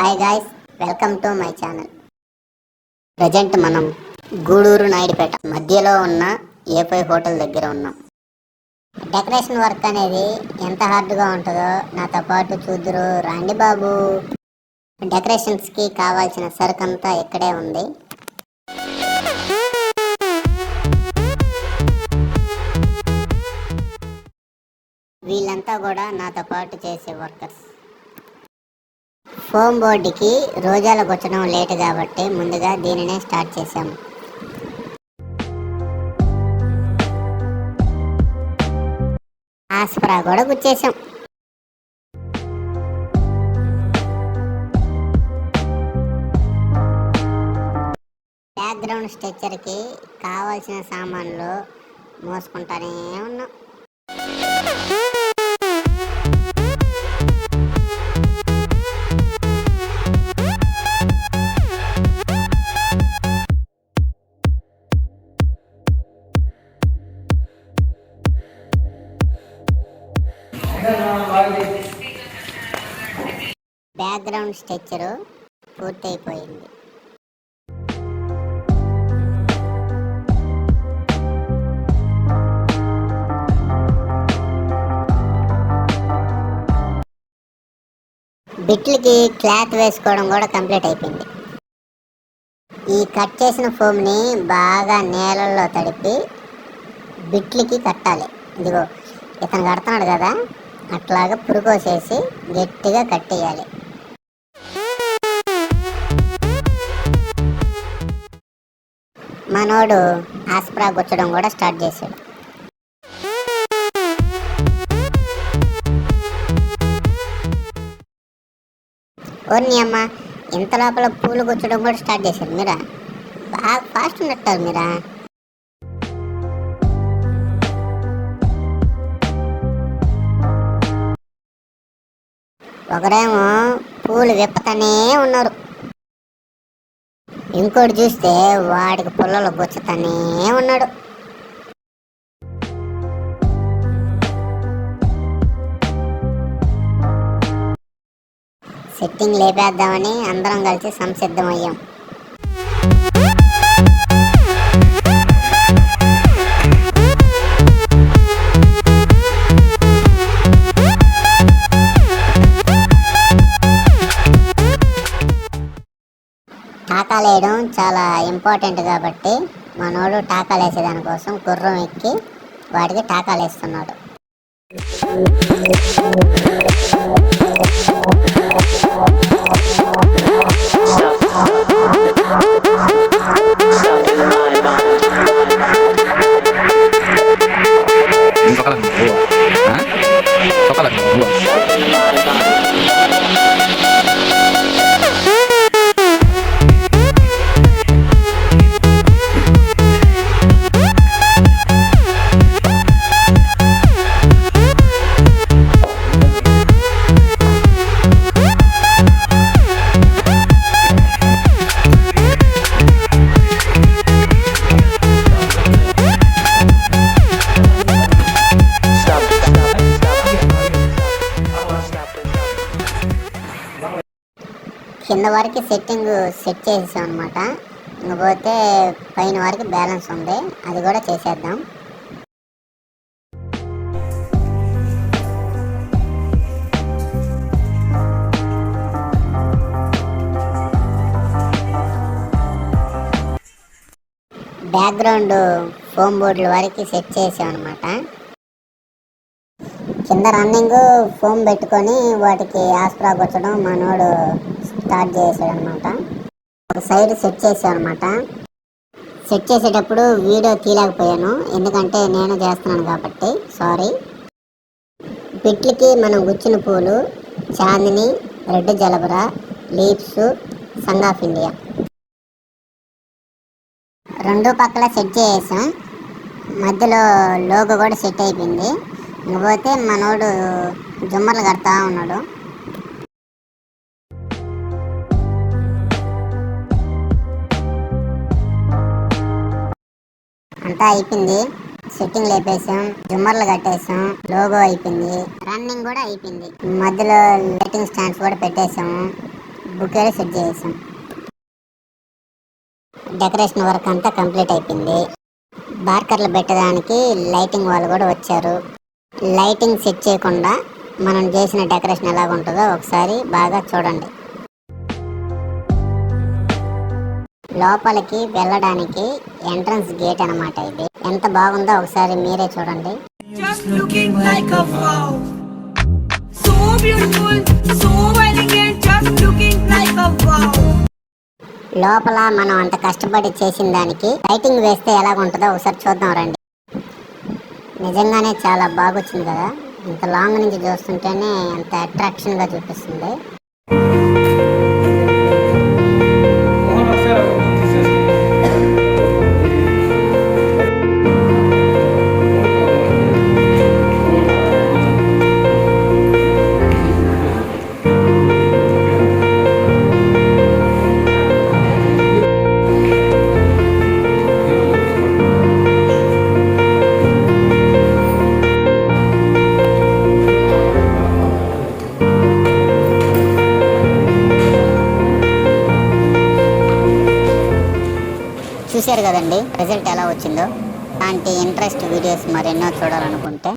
Hi guys, welcome to my channel. Present మనం గూడూరు నాయుడుపేట మధ్యలో ఉన్న ఏ5 హోటల్ దగ్గర ఉన్నాం. డెకరేషన్ వర్క్ అనేది ఎంత హార్డ్గా ఉంటుందో నాతో పాటు చూద్దురు రాండి బాబు. డెకరేషన్స్కి కావాల్సిన సరుకంతా ఇక్కడే ఉంది. వీళ్ళంతా కూడా నాతో పాటు చేసే వర్కర్స్. ఫోమ్ బోర్డుకి రోజాలు గుచ్చడం లేట్ కాబట్టి ముందుగా దీనినే స్టార్ట్ చేశాము. ఆస్ప్రా కూడా గుచ్చేసాం. బ్యాక్గ్రౌండ్ స్ట్రక్చర్కి కావాల్సిన సామాన్లు మోసుకుంటానే ఉన్నాం. బ్యాక్గ్రౌండ్ స్ట్రక్చరు పూర్తయిపోయింది. బిట్లకి క్లాత్ వేసుకోవడం కూడా కంప్లీట్ అయిపోయింది. ఈ కట్ చేసిన ఫోమ్ని బాగా నేలల్లో తడిపి బిట్లకి కట్టాలి. ఇదిగో ఇతను కడుతున్నాడు కదా, అట్లాగా పురుకోసేసి గట్టిగా కట్టేయాలి. మనోడు ఆస్ప్రా గుచ్చడం కూడా స్టార్ట్ చేశాడు. ఓర్ని అమ్మ, ఇంత లోపల పూలు గుచ్చడం కూడా స్టార్ట్ చేశారు మీరా. బాగా ఫాస్ట్ ఉన్నట్టారు మీరా. ఒకరేమో పూలు విప్పతనే ఉన్నారు, ఇంకోటి చూస్తే వాడికి పుల్లలు గుచ్చతనే ఉన్నాడు. సెట్టింగ్ లేపేద్దామని అందరం కలిసి సంసిద్ధమయ్యాం. టాకాలు వేయడం చాలా ఇంపార్టెంట్ కాబట్టి మనోడు టాకాలు వేసేదానికోసం గుర్రం ఎక్కి వాడికి టాకాలు వేస్తున్నాడు. కింద వరకు సెట్టింగ్ సెట్ చేసేసాం అనమాట. ఇంకపోతే పైన వరకు బ్యాలెన్స్ ఉంది, అది కూడా చేసేద్దాం. బ్యాక్గ్రౌండ్ ఫోమ్ బోర్డుల వరకు సెట్ చేసాం అనమాట. కింద రన్నింగ్ ఫోమ్ పెట్టుకొని వాటికి ఆస్ప్రా గుచ్చడం మనోడు స్టార్ట్ చేసాడు అనమాట. ఒక సైడ్ సెట్ చేసాం అనమాట. సెట్ చేసేటప్పుడు వీడియో తీయలేకపోయాను, ఎందుకంటే నేను చేస్తున్నాను కాబట్టి సారీ. బిట్లకి మనం గుచ్చిన పూలు చాందిని, రెడ్ జలబరా, లీవ్స్, సంగ్ ఆఫ్ ఇండియా రెండు పక్కల సెట్ చేసాం. మధ్యలో లోగో కూడా సెట్ అయిపోయింది. ఇంకపోతే మనోడు జుమ్మర్లు కడతా ఉన్నాడు. అంతా అయిపోయింది. సెట్టింగ్ లేపేసాం, జుమ్మర్లు కట్టేసాం, లోగో అయిపోయింది, రన్నింగ్ కూడా అయిపోయింది. మధ్యలో లైటింగ్ స్టాండ్స్ కూడా పెట్టేసాము. బుకేలో సెట్ చేసాం. డెకరేషన్ వర్క్ అంతా కంప్లీట్ అయిపోయింది. బార్కర్లు పెట్టడానికి లైటింగ్ వాళ్ళు కూడా వచ్చారు. లైటింగ్ సెట్ చేయకుండా మనం చేసిన డెకరేషన్ ఎలాగ ఉంటుందో ఒకసారి బాగా చూడండి. లోపలికి వెళ్ళడానికి ఎంట్రన్స్ గేట్ అన్నమాట. ఇది ఎంత బాగుందో ఒకసారి మీరే చూడండి. Just looking like a wow. So beautiful, so elegant, just looking like a wow. లోపల మనం అంత కష్టపడి చేసిన దానికి లైటింగ్ వేస్తే ఎలాగ ఉంటుందో ఒకసారి చూద్దాం రండి. నిజంగానే చాలా బాగొచ్చింది కదా. ఇంత లాంగ్ నుంచి చూస్తుంటేనే ఎంత అట్రాక్షన్గా చూపిస్తుంది. చూశారు కదండి రిజల్ట్ ఎలా వచ్చిందో. అలాంటి ఇంట్రెస్ట్ వీడియోస్ మరెన్నో చూడాలనుకుంటే